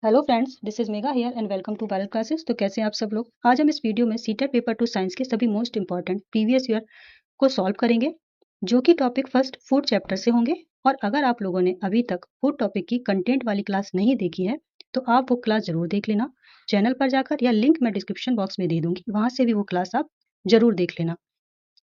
Hello friends, this is Mega here and welcome to Bharat classes. तो कैसे हैं आप सब लोग। आज हम इस वीडियो में सीटेट पेपर 2 साइंस के सभी मोस्ट इंपॉर्टेंट प्रीवियस ईयर को सॉल्व करेंगे, जो कि टॉपिक फर्स्ट फूड चैप्टर से होंगे। और अगर आप लोगों ने अभी तक फूड टॉपिक की कंटेंट वाली क्लास नहीं देखी है तो आप वो क्लास जरूर देख लेना चैनल पर जाकर, या लिंक मैं डिस्क्रिप्शन बॉक्स में दे दूंगी, वहां से भी वो क्लास आप जरूर देख लेना।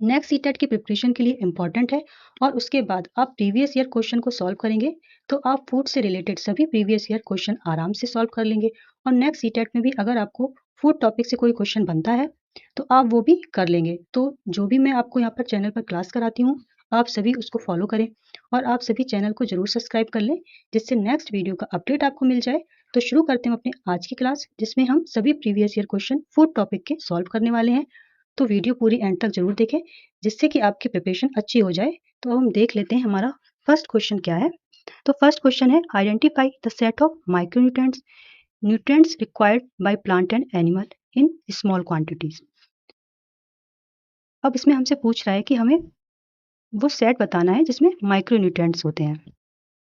नेक्स्ट सीटेट की प्रिपरेशन के लिए इंपॉर्टेंट है। और उसके बाद आप प्रीवियस ईयर क्वेश्चन को सॉल्व करेंगे तो आप फूड से रिलेटेड सभी प्रीवियस ईयर क्वेश्चन आराम से सॉल्व कर लेंगे। और नेक्स्ट सीटेट में भी अगर आपको फूड टॉपिक से कोई क्वेश्चन बनता है तो आप वो भी कर लेंगे। तो जो भी मैं आपको यहाँ पर चैनल पर क्लास कराती हूँ, आप सभी उसको फॉलो करें और आप सभी चैनल को जरूर सब्सक्राइब कर लें, जिससे नेक्स्ट वीडियो का अपडेट आपको मिल जाए। तो शुरू करते हैं अपने आज की क्लास, जिसमें हम सभी previous year question food topic के सॉल्व करने वाले हैं। तो वीडियो पूरी एंड तक जरूर देखें, जिससे कि आपकी प्रिपरेशन अच्छी हो जाए। तो अब हम देख लेते हैं हमारा फर्स्ट क्वेश्चन क्या है। तो फर्स्ट क्वेश्चन है, identify the set of micronutrients nutrients required by plant and animal in small quantities. अब इसमें हमसे पूछ रहा है कि हमें वो सेट बताना है जिसमें माइक्रोन्यूट्रिएंट्स होते हैं।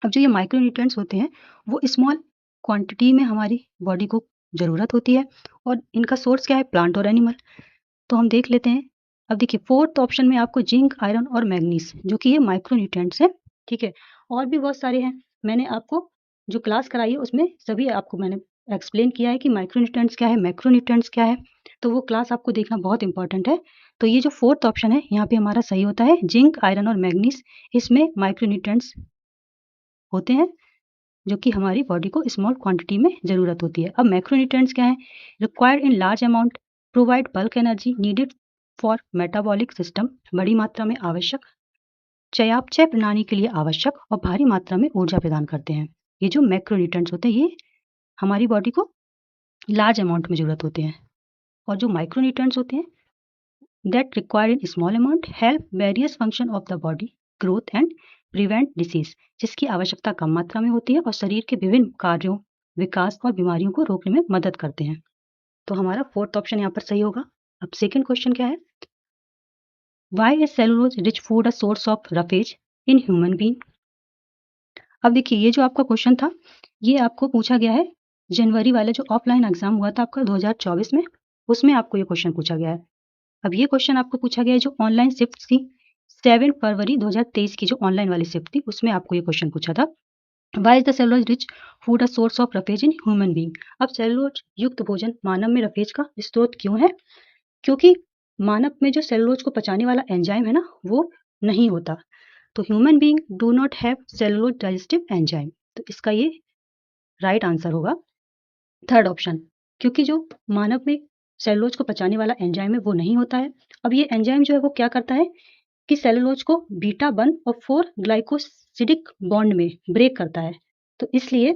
अब जो ये माइक्रोन्यूट्रिएंट्स होते हैं वो स्मॉल क्वांटिटी में हमारी बॉडी को ज़रूरत होती है, और इनका सोर्स क्या है, प्लांट और एनिमल। तो हम देख लेते हैं। अब देखिए, फोर्थ ऑप्शन में आपको जिंक, आयरन और मैग्नीज, जो कि ये माइक्रोन्यूट्रिएंट्स है। ठीक है, और भी बहुत सारे हैं। मैंने आपको जो क्लास कराई है उसमें सभी आपको मैंने एक्सप्लेन किया है कि माइक्रोन्यूट्रिएंट्स क्या है, मैक्रोन्यूट्रिएंट्स क्या है। तो वो क्लास आपको देखना बहुत इंपॉर्टेंट है। तो ये जो फोर्थ ऑप्शन है यहाँ पे हमारा सही होता है, जिंक, आयरन और मैग्नीज, इसमें माइक्रोन्यूट्रिएंट्स होते हैं जो कि हमारी बॉडी को स्मॉल क्वांटिटी में ज़रूरत होती है। अब मैक्रोन्यूट्रिएंट्स क्या है, required in large amount, provide bulk energy, needed for metabolic system, बड़ी मात्रा में आवश्यक, चयापचय प्रणाली के लिए आवश्यक और भारी मात्रा में ऊर्जा प्रदान करते हैं। ये जो मैक्रोन्यूट्रिएंट्स होते हैं ये हमारी बॉडी को लार्ज अमाउंट में ज़रूरत होते हैं। और जो माइक्रोन्यूट्रिएंट्स होते हैं, that required in small amount, help various function of the body, growth and prevent disease, जिसकी आवश्यकता कम मात्रा में होती है और शरीर के विभिन्न कार्यों, विकास और बीमारियों को रोकने में मदद करते हैं। तो हमारा फोर्थ ऑप्शन यहाँ पर सही होगा। अब सेकंड क्वेश्चन क्या है, why is cellulose rich food a source of roughage in human being. अब देखिए, ये जो आपका क्वेश्चन था ये आपको पूछा गया है जनवरी वाले जो ऑफलाइन एग्जाम हुआ था आपका 2024 में, उसमें आपको ये क्वेश्चन पूछा गया है। अब ये क्वेश्चन आपको पूछा गया है जो ऑनलाइन शिफ्ट थी 7 फरवरी 2023 की, जो ऑनलाइन वाली शिफ्ट थी उसमें आपको ये क्वेश्चन पूछा था, why is the cellulose rich food a source of roughage in human being. अब सेलुलोज युक्त भोजन मानव में रफेज का स्रोत क्यों है, क्योंकि मानव में जो सेलुलोज को पचाने वाला एंजाइम है ना वो नहीं होता। तो human being do not have cellulose digestive enzyme. तो इसका ये राइट आंसर होगा थर्ड ऑप्शन, क्योंकि जो मानव में सेलुलोज को पचाने वाला एंजाइम है वो नहीं होता है। अब ये एंजाइम जो है वो क्या करता है कि सेलुलोज को बीटा 1 और 4 ग्लाइकोसिडिक बॉन्ड में ब्रेक करता है। तो इसलिए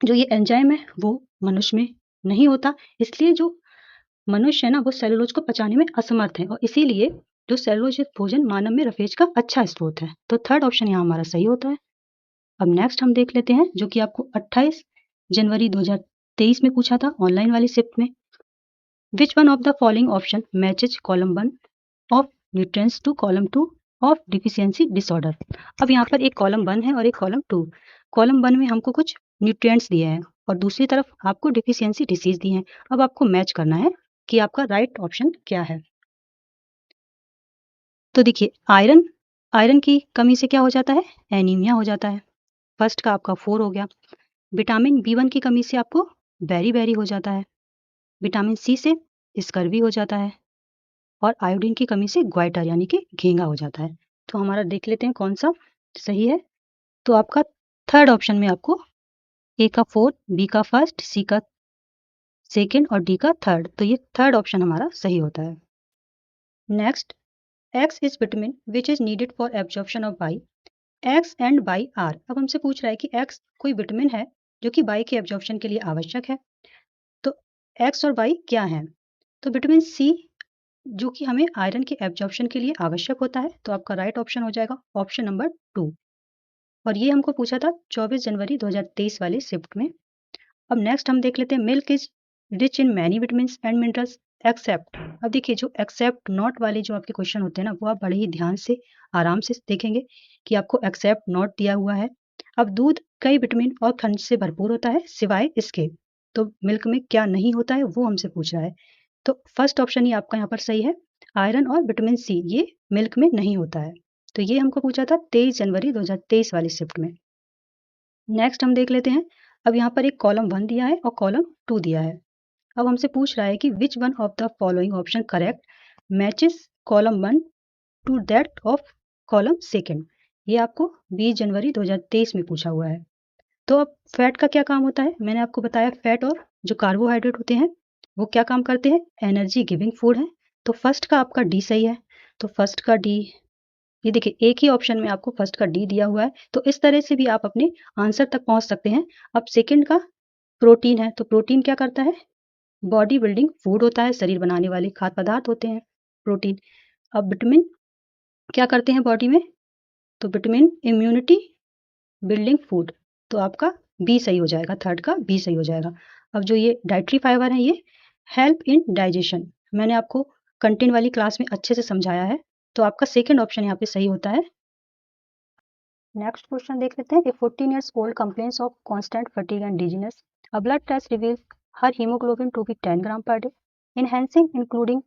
जो ये एंजाइम है वो मनुष्य में नहीं होता, इसलिए जो मनुष्य है ना वो सेलुलोज को पचाने में असमर्थ है, और इसीलिए जो सेलुलोज भोजन मानव में रफेज का अच्छा स्रोत है। तो थर्ड ऑप्शन यहाँ हमारा सही होता है। अब नेक्स्ट हम देख लेते हैं जो कि आपको 28 जनवरी 2023 में पूछा था ऑनलाइन वाली शिफ्ट में, which one of the following option matches column 1 of nutrients to column 2 of deficiency disorder. अब यहाँ पर एक कॉलम 1 है और एक कॉलम 2। कॉलम 1 में हमको कुछ न्यूट्रिएंट्स दिए हैं और दूसरी तरफ आपको डिफिशियंसी डिसीज दी है। अब आपको मैच करना है कि आपका राइट ऑप्शन क्या है। तो देखिए, आयरन आयरन की कमी से क्या हो जाता है, एनीमिया हो जाता है। फर्स्ट का आपका 4 हो गया। विटामिन B1 की कमी से आपको बेरी बेरी हो जाता है। विटामिन सी से स्कर्वी हो जाता है। और आयोडीन की कमी से ग्वाइटर यानी कि घेंगा हो जाता है। तो हमारा देख लेते हैं कौन सा सही है। तो आपका थर्ड ऑप्शन में आपको ए का 4, बी का फर्स्ट, सी का सेकंड और डी का थर्ड, तो ये थर्ड ऑप्शन हमारा सही होता है। Next, x is vitamin which is needed for absorption of y, x and y are. अब हमसे पूछ रहा है कि एक्स कोई विटामिन है जो कि बाई के एब्जॉर्प्शन के लिए आवश्यक है। तो एक्स और बाई क्या है, तो विटामिन सी जो कि हमें आयरन के एब्जॉर्प्शन के लिए आवश्यक होता है। तो आपका राइट ऑप्शन हो जाएगा ऑप्शन नंबर 2। और ये हमको पूछा था 24 जनवरी 2023 वाले शिफ्ट में। अब नेक्स्ट हम देख लेते हैं, milk is rich in many vitamins and minerals except. अब देखिए, जो एक्सेप्ट नॉट वाले जो आपके क्वेश्चन होते हैं ना वो आप बड़े ही ध्यान से आराम से देखेंगे कि आपको एक्सेप्ट नॉट दिया हुआ है। अब दूध कई विटामिन और खनिज से भरपूर होता है सिवाय इसके, तो मिल्क में क्या नहीं होता है वो हमसे पूछ रहा है। तो फर्स्ट ऑप्शन ही आपका यहाँ पर सही है, आयरन और विटामिन सी ये मिल्क में नहीं होता है। तो ये हमको पूछा था 23 जनवरी 2023 वाली शिफ्ट में। नेक्स्ट हम देख लेते हैं। अब यहाँ पर एक कॉलम 1 दिया है और कॉलम 2 दिया है। अब हमसे पूछ रहा है कि which one of the following option correct matches column 1 to that of column second. ये आपको 20 जनवरी 2023 में पूछा हुआ है। तो अब फैट का क्या काम होता है? मैंने आपको बताया फैट और जो कार्बोहाइड्रेट होते हैं वो क्या काम करते हैं? एनर्जी गिविंग फूड है। तो फर्स्ट का आपका डी सही है। तो फर्स्ट का डी, ये देखिए एक ही ऑप्शन में आपको फर्स्ट का डी दिया हुआ है, तो इस तरह से भी आप अपने आंसर तक पहुंच सकते हैं। अब सेकंड का प्रोटीन है, तो प्रोटीन क्या करता है? बॉडी बिल्डिंग फूड होता है, शरीर बनाने वाले खाद्य पदार्थ होते हैं प्रोटीन। अब विटामिन क्या करते हैं बॉडी में? तो विटामिन इम्यूनिटी बिल्डिंग फूड, तो आपका बी सही हो जाएगा, थर्ड का बी सही हो जाएगा। अब जो ये डाइटरी फाइबर है ये हेल्प इन डाइजेशन, मैंने आपको कंटेंट वाली क्लास में अच्छे से समझाया है, तो आपका सेकंड ऑप्शन यहाँ पे सही होता है। नेक्स्ट क्वेश्चन देख लेते हैं। ए 14 years old complains of constant fatigue and dizziness. A blood test reveals her hemoglobin to be 10 gram per day. Enhancing including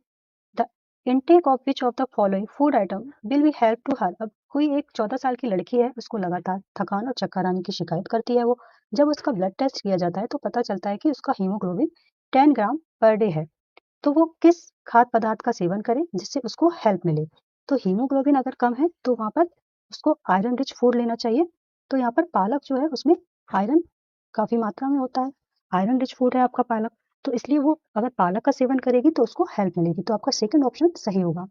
the intake of which of the following food item will be help to her. अब कोई एक 14 साल की लड़की है, उसको लगातार थकान और चक्कर आने की शिकायत करती है। वो जब उसका ब्लड टेस्ट किया जाता है तो पता चलता है कि उसका हीमोग्लोबिन 10 ग्राम पर डे है। तो वो किस खाद्य पदार्थ का सेवन करे जिससे उसको हेल्प मिले? तो हीमोग्लोबिन अगर कम है तो वहाँ पर उसको आयरन रिच फूड लेना चाहिए। तो यहाँ पर पालक जो है उसमें आयरन काफी मात्रा में होता है, आयरन रिच फूड है आपका पालक, तो इसलिए वो अगर पालक का सेवन करेगी तो उसको हेल्प मिलेगी, तो आपका सेकंड ऑप्शन सही होगा।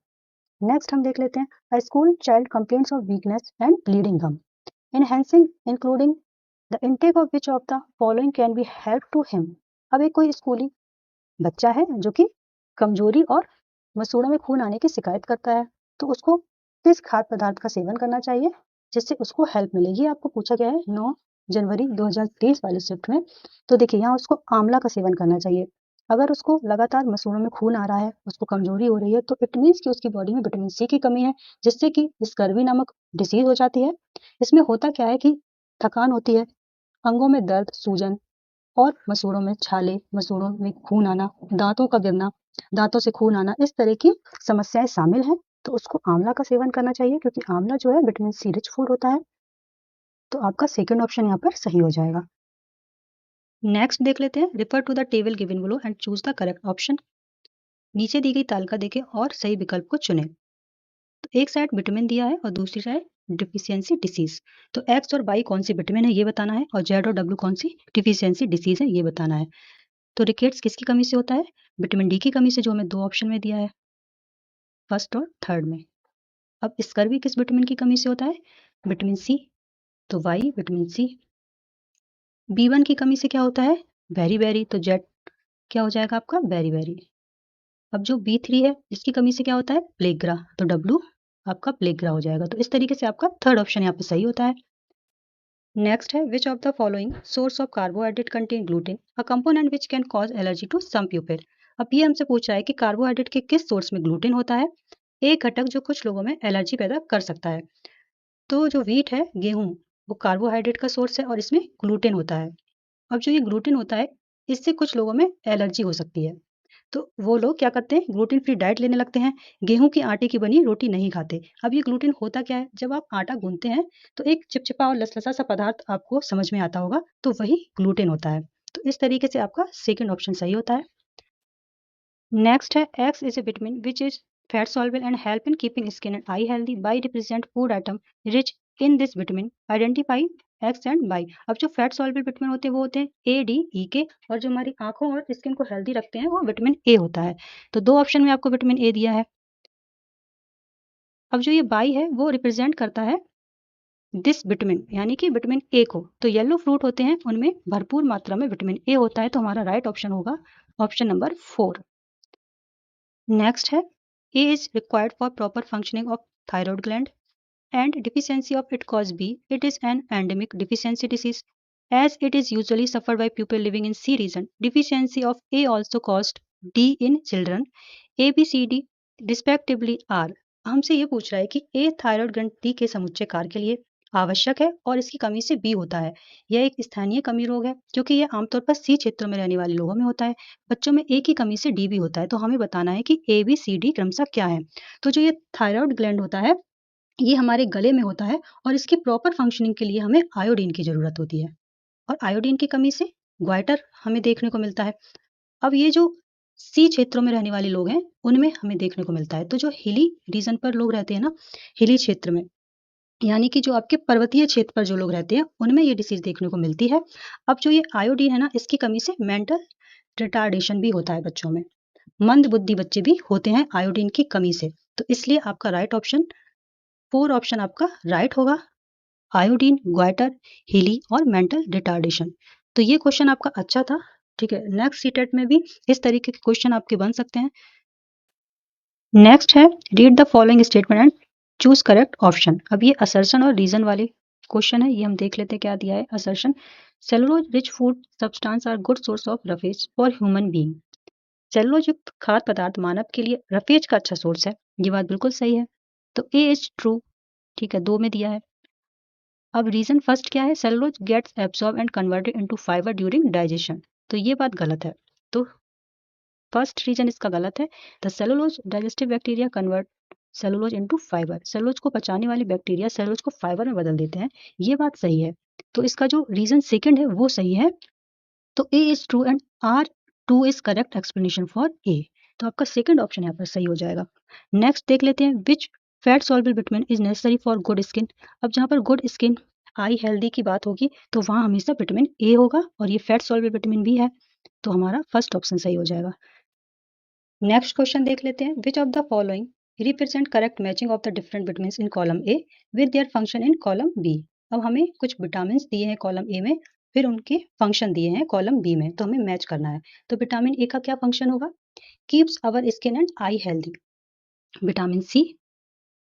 नेक्स्ट हम देख लेते हैं। A school child complains of weakness and bleeding gum, enhancing including the intake of which of the following can be help to him. अब एक कोई स्कूली बच्चा है जो कि कमजोरी और मसूड़ों में खून आने की शिकायत करता है, तो उसको किस खाद्य पदार्थ का सेवन करना चाहिए जिससे उसको हेल्प मिलेगी? आपको पूछा गया है 9 जनवरी 2023 वाले शिफ्ट में। तो देखिए यहाँ उसको आंवला का सेवन करना चाहिए। अगर उसको लगातार मसूड़ों में खून आ रहा है, उसको कमजोरी हो रही है, तो इट मीन्स कि उसकी बॉडी में विटामिन सी की कमी है, जिससे कि स्कर्वी नामक डिसीज हो जाती है। इसमें होता क्या है कि थकान होती है, अंगों में दर्द, सूजन और मसूड़ों में छाले, मसूड़ों में खून आना, दांतों का गिरना, दांतों से खून आना, इस तरह की समस्याएं शामिल हैं। तो उसको आंवला का सेवन करना चाहिए क्योंकि आंवला जो है विटामिन सी रिच फूड होता है। तो आपका सेकंड ऑप्शन यहाँ पर सही हो जाएगा। नेक्स्ट देख लेते हैं। Refer to the table given below and choose the correct option. नीचे दी गई तालिका देखें और सही विकल्प को चुनें। तो एक साइड विटामिन दिया है और दूसरी साइड डिफिशियंसी डिसीज। तो एक्स और वाई कौन सी विटामिन है ये बताना है और जेड और डब्ल्यू कौन सी डिफिशियंसी डिसीज है ये बताना है। तो रिकेट्स किसकी कमी से होता है? विटामिन डी की कमी से, जो हमें दो ऑप्शन में दिया है, फर्स्ट और थर्ड में। अब स्कर्वी किस विटामिन की कमी से होता है? विटामिन सी, तो वाई विटामिन सी। बी1 की कमी से क्या होता है? बेरी बेरी, तो जेड क्या हो जाएगा आपका? Beriberi. अब जो बी3 है इसकी कमी से क्या होता है? प्लेग्रा, तो डब्ल्यू आपका प्लेग्रा हो जाएगा। तो इस तरीके से आपका थर्ड ऑप्शन यहाँ पे सही होता है। नेक्स्ट है which of the following source of carbohydrate contain gluten a component which can cause allergy to some people. अब ये हमसे पूछ रहा है कि कार्बोहाइड्रेट के किस सोर्स में ग्लूटेन होता है, एक घटक जो कुछ लोगों में एलर्जी पैदा कर सकता है। तो जो व्हीट है, गेहूं, वो कार्बोहाइड्रेट का सोर्स है और इसमें ग्लूटेन होता है। अब जो ये ग्लूटेन होता है इससे कुछ लोगों में एलर्जी हो सकती है, तो वो लोग क्या करते हैं? ग्लूटेन फ्री डाइट लेने लगते हैं, गेहूं की आटे की बनी रोटी नहीं खाते। अब ये ग्लूटेन होता क्या है? जब आप आटा गूंथते हैं तो एक चिपचिपा और लसलसा सा पदार्थ आपको समझ में आता होगा, तो वही ग्लूटेन होता है। तो इस तरीके से आपका सेकंड ऑप्शन सही होता है। नेक्स्ट है X is a vitamin which is fat soluble and help in keeping skin and eye healthy Y represent food item rich in this vitamin identify X and Y. अब जो fat soluble vitamin होते हैं वो होते हैं ए, D, ई के, और जो हमारी आंखों और स्किन को हेल्दी रखते हैं वो विटामिन ए होता है। तो दो ऑप्शन में आपको विटामिन ए दिया है। अब जो ये बाई है वो रिप्रेजेंट करता है दिस विटामिन, यानी कि विटामिन ए को। तो येलो फ्रूट होते हैं उनमें भरपूर मात्रा में विटामिन ए होता है, तो हमारा राइट ऑप्शन होगा ऑप्शन नंबर 4। नेक्स्ट है A is required for proper functioning of thyroid gland and deficiency of it cause B. It is an endemic deficiency disease as it is usually suffered by people living in C region. Deficiency of A also caused D in children. A, B, C, D respectively are। हमसे ये पूछ रहा है कि A thyroid ग्रंथि के समुच्चय कार्य के लिए, आवश्यक है और इसकी कमी से बी होता है। यह एक स्थानीय कमी रोग है क्योंकि यह आमतौर पर सी क्षेत्रों में रहने वाले लोगों में होता है। बच्चों में ए की कमी से डी भी होता है। तो हमें बताना है कि ए, बी, सी, डी क्रमशः क्या है। तो जो ये थायरॉइड ग्लैंड होता है, ये हमारे गले में होता है और इसकी प्रॉपर फंक्शनिंग के लिए हमें आयोडीन की ज़रूरत होती है और आयोडीन की कमी से ग्वाइटर हमें देखने को मिलता है। अब ये जो सी क्षेत्रों में रहने वाले लोग हैं, उनमें हमें देखने को मिलता है। तो जो हिली रीजन पर लोग रहते हैं ना, हिली क्षेत्र में, यानी कि जो आपके पर्वतीय क्षेत्र पर जो लोग रहते हैं, उनमें ये डिसीज़ देखने को मिलती है। अब जो ये आयोडीन है ना, इसकी कमी से मेंटल रिटार्डेशन भी होता है बच्चों में। मंदबुद्धि बच्चे भी होते हैं आयोडीन की कमी से। तो इसलिए आपका राइट ऑप्शन 4 ऑप्शन आपका राइट होगा। आयोडीन, ग्वाइटर, हिली और मेंटल रिटार्डेशन। तो ये क्वेश्चन आपका अच्छा था। ठीक है, नेक्स्ट सीटेट में भी इस तरीके के क्वेश्चन आपके बन सकते हैं। नेक्स्ट है read the following statement and choose correct option. अब ये असर्शन और रीजन वाले क्वेश्चन है, ये हम देख लेते हैं क्या दिया है। Assertion, cellulose rich food substance are good source of roughage for human being. Cellulose युक्त खाद्य पदार्थ मानव के लिए रफेज का अच्छा सोर्स है। ये बात बिल्कुल सही है। तो ए इज ट्रू। ठीक है, 2 में दिया है। अब रीजन फर्स्ट क्या है, cellulose gets absorb and converted into fibre during digestion. तो ये बात गलत है। तो फर्स्ट रीजन इसका गलत है। The cellulose digestive bacteria convert cellulose into fibre. Cellulose को पचाने वाली बैक्टीरिया सेलुलोज को फाइबर में बदल देते हैं। ये बात सही है। तो इसका जो रीजन सेकंड है वो सही है। तो A is true and R too is correct explanation for A. तो आपका सेकंड ऑप्शन यहाँ पर सही हो जाएगा। नेक्स्ट देख लेते हैं, which fat soluble vitamin is necessary for good skin. अब जहाँ पर गुड स्किन, आई हेल्दी की बात होगी तो वहाँ हमेशा विटामिन ए होगा और ये फैट सॉल्युबल विटामिन भी है। तो हमारा फर्स्ट ऑप्शन सही हो जाएगा। नेक्स्ट क्वेश्चन देख लेते हैं, which of the following represent correct matching of the different vitamin in column A with their function in column B. अब हमें कुछ विटामिन दिए हैं कॉलम ए में, फिर उनके फंक्शन दिए हैं कॉलम बी में, तो हमें मैच करना है। तो विटामिन ए का क्या फंक्शन होगा, keeps our skin and eye healthy. Vitamin C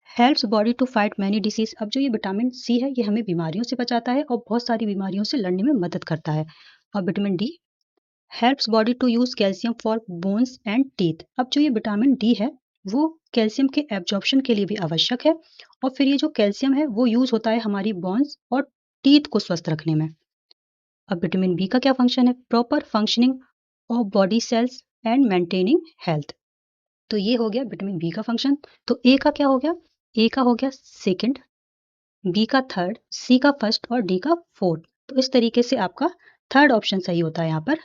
helps body to fight many disease. अब जो ये विटामिन सी है, ये हमें बीमारियों से बचाता है और बहुत सारी बीमारियों से लड़ने में मदद करता है। और vitamin D helps body to use calcium for bones and teeth. अब जो ये विटामिन डी है, वो कैल्शियम के एब्जॉर्प्शन के लिए भी आवश्यक है और फिर ये जो कैल्शियम है वो यूज होता है हमारी बोन्स और टीथ को स्वस्थ रखने में। अब विटामिन बी का क्या फंक्शन है, proper functioning of body cells and maintaining health. तो ये हो गया विटामिन बी का फंक्शन। तो ए का क्या हो गया, ए का हो गया सेकंड, बी का थर्ड, सी का फर्स्ट और डी का फोर्थ। तो इस तरीके से आपका थर्ड ऑप्शन सही होता है यहाँ पर।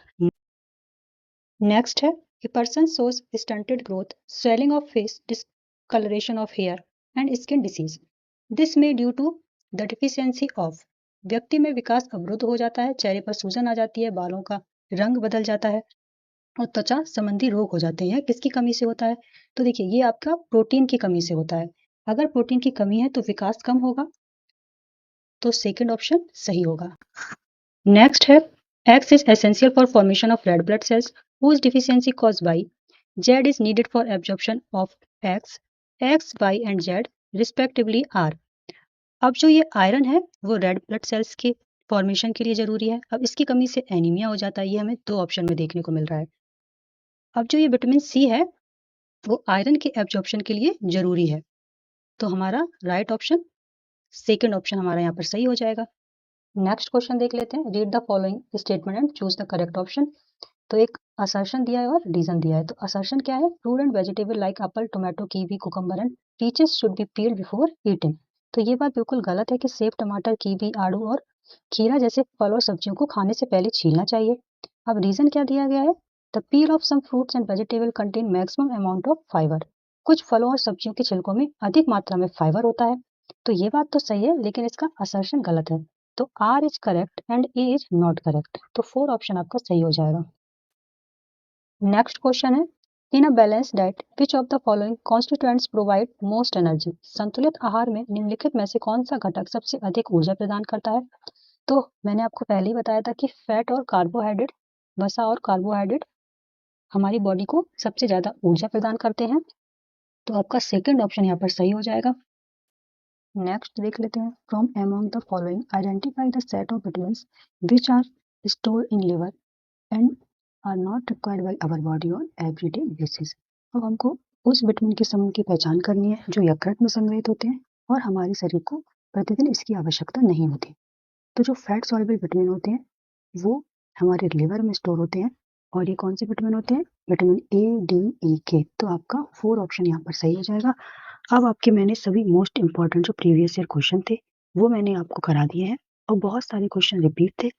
नेक्स्ट है, a person shows stunted growth, swelling of face, discoloration of hair and skin disease. This में due to the deficiency of. व्यक्ति में विकास अवरुद्ध हो जाता है, चेहरे पर सूजन आ जाती है, बालों का रंग बदल जाता है और त्वचा संबंधी रोग हो जाते हैं। किसकी कमी से होता है, तो देखिए ये आपका प्रोटीन की कमी से होता है। अगर प्रोटीन की कमी है तो विकास कम होगा, तो सेकंड ऑप्शन सही होगा। नेक्स्ट है, X is essential for formation of red blood cells whose deficiency caused by Z is needed for absorption of X, X, Y and Z respectively are। अब जो ये आयरन है वो रेड ब्लड सेल्स के formation के लिए जरूरी है। अब इसकी कमी से एनीमिया हो जाता है, ये हमें दो ऑप्शन में देखने को मिल रहा है। अब जो ये विटामिन सी है वो आयरन के एब्जॉर्प्शन के लिए जरूरी है। तो हमारा राइट ऑप्शन सेकंड ऑप्शन हमारा यहाँ पर सही हो जाएगा। नेक्स्ट क्वेश्चन देख लेते हैं, read the following statement and choose the correct option. तो एक असर्शन दिया है और रीजन दिया है। तो असर्शन क्या है, fruit and vegetable like Apple, tomato, kiwi, cucumber and peaches should be peeled before eating. तो ये बात बिल्कुल गलत है कि सेब, टमाटर, कीवी, आड़ू और खीरा जैसे फल और सब्जियों को खाने से पहले छीलना चाहिए। अब रीजन क्या दिया गया है, the peel of some fruits and vegetable contain maximum amount of fibre. कुछ फलों और सब्जियों के छिलकों में अधिक मात्रा में फाइबर होता है। तो ये बात तो सही है लेकिन इसका असर्शन गलत है। तो R is correct and A is not correct. तो फोर ऑप्शन आपका सही हो जाएगा। नेक्स्ट क्वेश्चन है, in a balance diet which of the following constituents provide most energy. संतुलित आहार में निम्नलिखित में से कौन सा घटक सबसे अधिक ऊर्जा प्रदान करता है। तो मैंने आपको पहले ही बताया था कि फैट और कार्बोहाइड्रेट, वसा और कार्बोहाइड्रेट हमारी बॉडी को सबसे ज्यादा ऊर्जा प्रदान करते हैं। तो आपका सेकंड ऑप्शन यहाँ पर सही हो जाएगा। नेक्स्ट देख लेते हैं, from among the following identify the set of vitamins which are stored in liver and are not required by our body on everyday basis. अब हमको उस विटामिन के समूह की पहचान करनी है जो यकृत में संग्रहित होते हैं और हमारे शरीर को प्रतिदिन इसकी आवश्यकता नहीं होती। तो जो फैट सॉल्युबल विटामिन होते हैं, वो हमारे लिवर में स्टोर होते हैं और ये कौन से विटामिन होते हैं? विटामिन ए, डी, ई, के। तो आपका 4 ऑप्शन यहाँ पर सही हो जाएगा। अब आपके मैंने सभी मोस्ट इम्पोर्टेंट जो प्रीवियस ईयर क्वेश्चन थे, वो मैंने आपको करा दिए हैं और बहुत सारे क्वेश्चन रिपीट थे।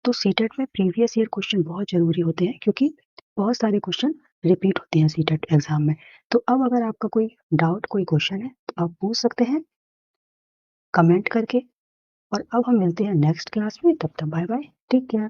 तो सीटेट में प्रीवियस ईयर क्वेश्चन बहुत ज़रूरी होते हैं क्योंकि बहुत सारे क्वेश्चन रिपीट होते हैं सीटेट एग्जाम में। तो अब अगर आपका कोई डाउट, कोई क्वेश्चन है तो आप पूछ सकते हैं कमेंट करके। और अब हम मिलते हैं नेक्स्ट क्लास में, तब तक बाय बाय, टेक केयर।